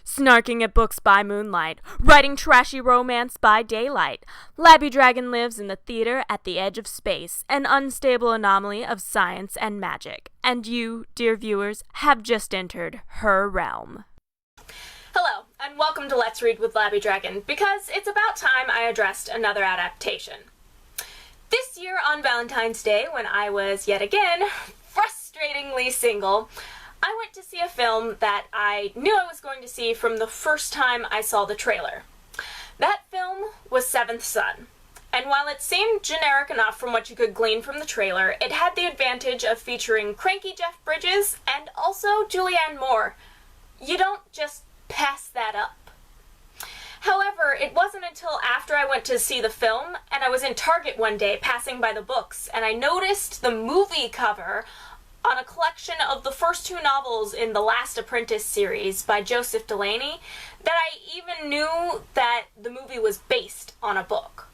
snarking at books by moonlight, writing trashy romance by daylight. LabbyDragon lives in the theater at the edge of space, an unstable anomaly of science and magic. And you, dear viewers, have just entered her realm. Hello, and welcome to Let's Read with LabbyDragon, because it's about time I addressed another adaptation. This year on Valentine's Day, when I was yet again frustratingly single, I went to see a film that I knew I was going to see from the first time I saw the trailer. That film was Seventh Son, and while it seemed generic enough from what you could glean from the trailer, it had the advantage of featuring cranky Jeff Bridges and also Julianne Moore. You don't just pass that up. However, it wasn't until after I went to see the film, and I was in Target one day passing by the books, and I noticed the movie cover on a collection of the first two novels in the Last Apprentice series by Joseph Delaney, that I even knew that the movie was based on a book.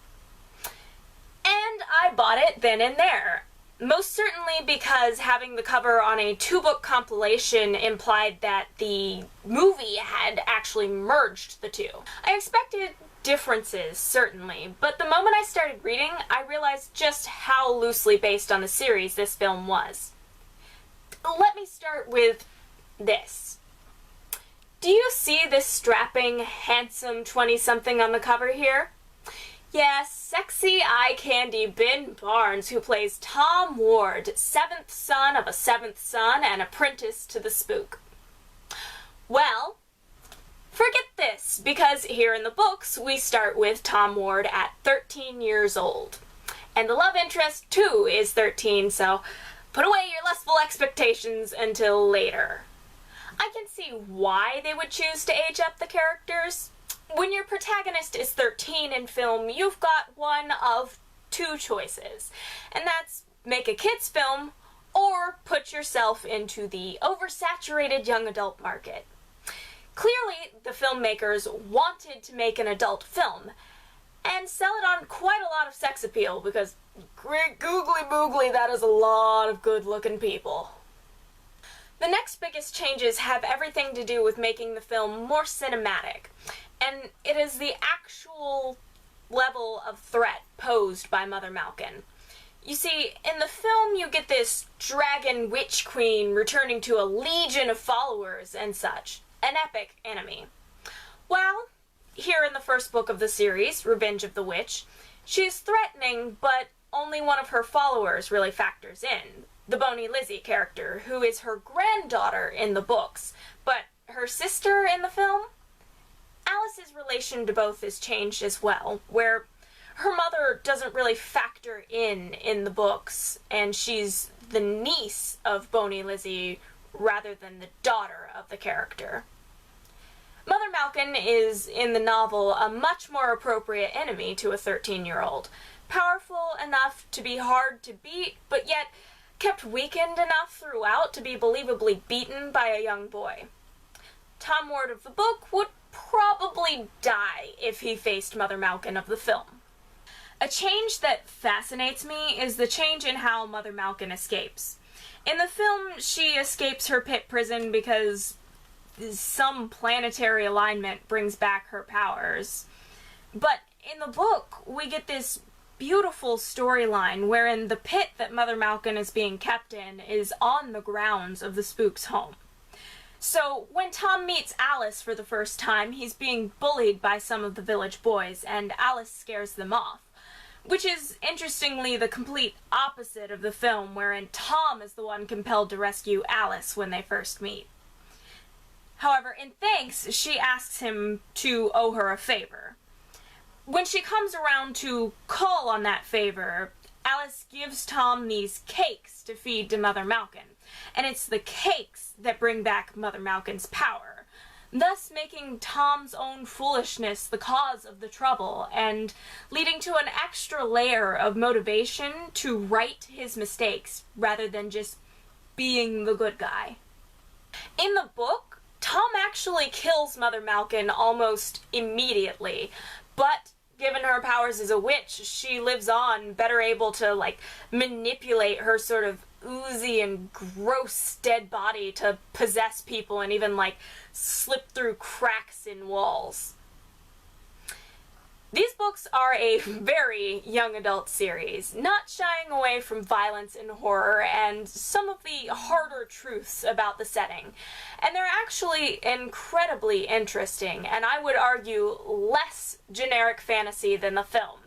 And I bought it then and there. Most certainly because having the cover on a two-book compilation implied that the movie had actually merged the two. I expected differences, certainly, but the moment I started reading, I realized just how loosely based on the series this film was. Let me start with this. Do you see this strapping, handsome 20-something on the cover here? Yes, sexy eye candy Ben Barnes, who plays Tom Ward, seventh son of a seventh son and apprentice to the spook. Well, forget this, because here in the books we start with Tom Ward at 13 years old. And the love interest, too, is 13, so put away your lustful expectations until later. I can see why they would choose to age up the characters. When your protagonist is 13 in film, you've got one of two choices, and that's make a kids' film or put yourself into the oversaturated young adult market. Clearly, the filmmakers wanted to make an adult film and sell it on quite a lot of sex appeal, because great googly boogly, that is a lot of good-looking people. The next biggest changes have everything to do with making the film more cinematic, and it is the actual level of threat posed by Mother Malkin. You see, in the film you get this dragon witch queen returning to a legion of followers and such, an epic enemy. Well, here in the first book of the series, Revenge of the Witch, she is threatening, but only one of her followers really factors in, the Bony Lizzie character, who is her granddaughter in the books, but her sister in the film? Alice's relation to both is changed as well, where her mother doesn't really factor in the books, and she's the niece of Bony Lizzie rather than the daughter of the character. Mother Malkin is, in the novel, a much more appropriate enemy to a 13-year-old. Powerful enough to be hard to beat, but yet kept weakened enough throughout to be believably beaten by a young boy. Tom Ward of the book would probably die if he faced Mother Malkin of the film. A change that fascinates me is the change in how Mother Malkin escapes. In the film, she escapes her pit prison because some planetary alignment brings back her powers. But in the book, we get this beautiful storyline wherein the pit that Mother Malkin is being kept in is on the grounds of the spook's home. So when Tom meets Alice for the first time, he's being bullied by some of the village boys, and Alice scares them off. Which is, interestingly, the complete opposite of the film, wherein Tom is the one compelled to rescue Alice when they first meet. However, in thanks, she asks him to owe her a favor. When she comes around to call on that favor, Alice gives Tom these cakes to feed to Mother Malkin, and it's the cakes that bring back Mother Malkin's power, thus making Tom's own foolishness the cause of the trouble, and leading to an extra layer of motivation to right his mistakes, rather than just being the good guy. In the book, Tom actually kills Mother Malkin almost immediately, but given her powers as a witch, she lives on, better able to, manipulate her sort of oozy and gross dead body to possess people and even, like, slip through cracks in walls. These books are a very young adult series, not shying away from violence and horror and some of the harder truths about the setting. And they're actually incredibly interesting, and I would argue less generic fantasy than the film.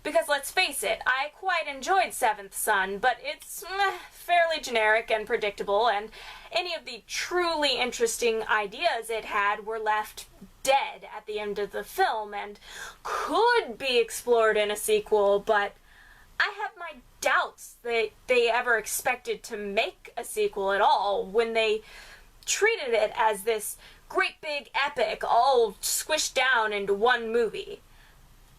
Because let's face it, I quite enjoyed Seventh Son, but it's fairly generic and predictable, and any of the truly interesting ideas it had were left dead at the end of the film and could be explored in a sequel, but I have my doubts that they ever expected to make a sequel at all when they treated it as this great big epic all squished down into one movie.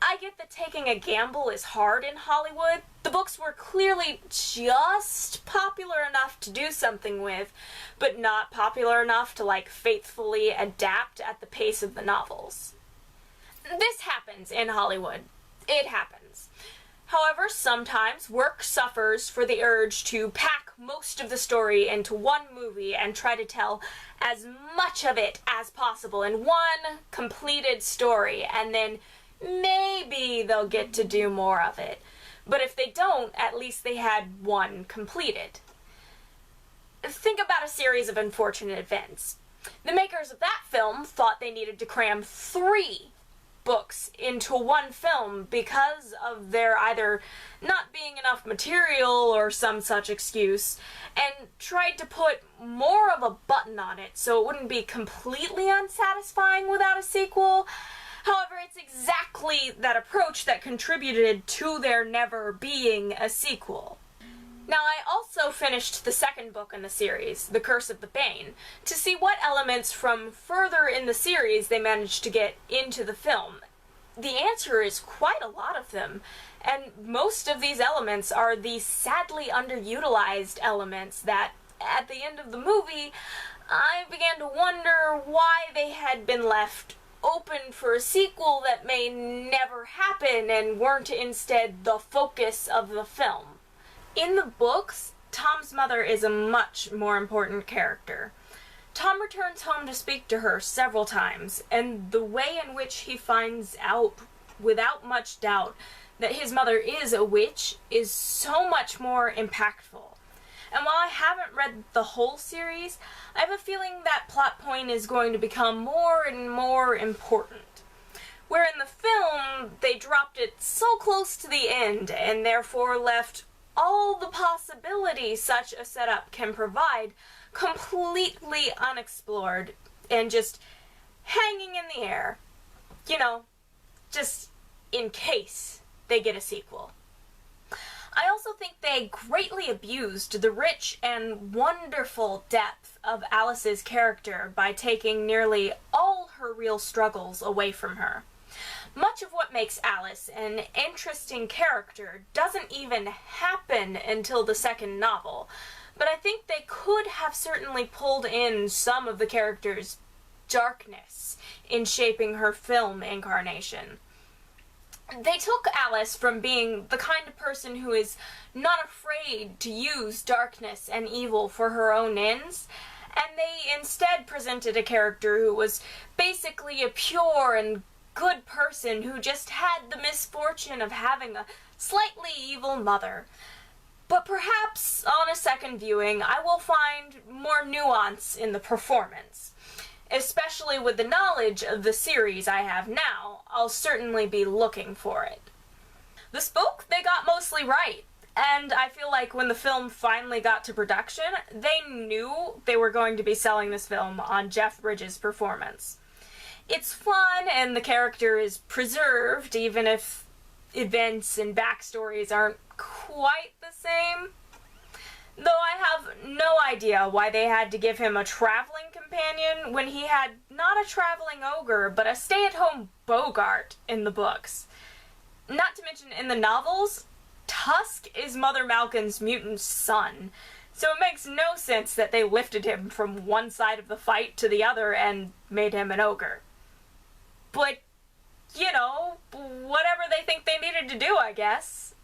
I get that taking a gamble is hard in Hollywood. The books were clearly just popular enough to do something with, but not popular enough to, like, faithfully adapt at the pace of the novels. This happens in Hollywood. It happens. However, sometimes work suffers for the urge to pack most of the story into one movie and try to tell as much of it as possible in one completed story, and then maybe they'll get to do more of it. But if they don't, at least they had one completed. Think about a series of unfortunate events. The makers of that film thought they needed to cram 3 books into one film because of there either not being enough material or some such excuse, and tried to put more of a button on it so it wouldn't be completely unsatisfying without a sequel. However, it's exactly that approach that contributed to there never being a sequel. Now, I also finished the second book in the series, The Curse of the Bane, to see what elements from further in the series they managed to get into the film. The answer is quite a lot of them, and most of these elements are the sadly underutilized elements that, at the end of the movie, I began to wonder why they had been left open for a sequel that may never happen and weren't instead the focus of the film. In the books, Tom's mother is a much more important character. Tom returns home to speak to her several times, and the way in which he finds out, without much doubt, that his mother is a witch is so much more impactful. And while I haven't read the whole series, I have a feeling that plot point is going to become more and more important. Where in the film, they dropped it so close to the end, and therefore left all the possibilities such a setup can provide completely unexplored and just hanging in the air. You know, just in case they get a sequel. I also think they greatly abused the rich and wonderful depth of Alice's character by taking nearly all her real struggles away from her. Much of what makes Alice an interesting character doesn't even happen until the second novel, but I think they could have certainly pulled in some of the character's darkness in shaping her film incarnation. They took Alice from being the kind of person who is not afraid to use darkness and evil for her own ends, and they instead presented a character who was basically a pure and good person who just had the misfortune of having a slightly evil mother. But perhaps on a second viewing, I will find more nuance in the performance. Especially with the knowledge of the series I have now, I'll certainly be looking for it. The spook they got mostly right, and I feel like when the film finally got to production, they knew they were going to be selling this film on Jeff Bridges' performance. It's fun, and the character is preserved, even if events and backstories aren't quite the same. Though I have no idea why they had to give him a traveling companion when he had not a traveling ogre, but a stay-at-home Bogart in the books. Not to mention, in the novels, Tusk is Mother Malkin's mutant son, so it makes no sense that they lifted him from one side of the fight to the other and made him an ogre. But, you know, whatever they think they needed to do, I guess.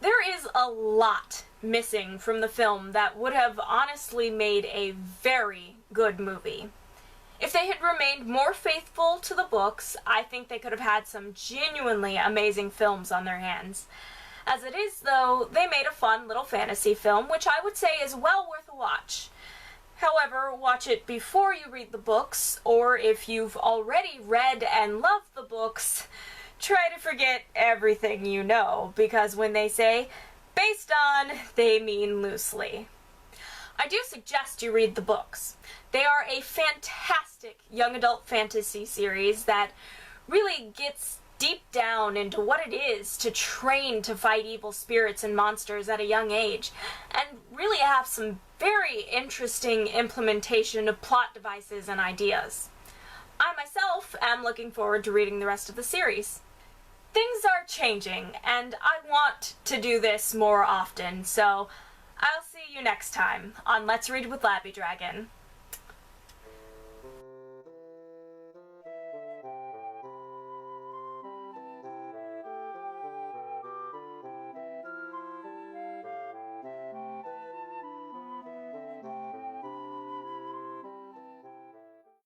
There is a lot missing from the film that would have honestly made a very good movie. If they had remained more faithful to the books, I think they could have had some genuinely amazing films on their hands. As it is, though, they made a fun little fantasy film, which I would say is well worth a watch. However, watch it before you read the books, or if you've already read and loved the books, try to forget everything you know, because when they say based on, they mean loosely. I do suggest you read the books. They are a fantastic young adult fantasy series that really gets deep down into what it is to train to fight evil spirits and monsters at a young age, and really have some very interesting implementation of plot devices and ideas. I myself am looking forward to reading the rest of the series. Things are changing, and I want to do this more often, so I'll see you next time on Let's Read with LabbyDragon.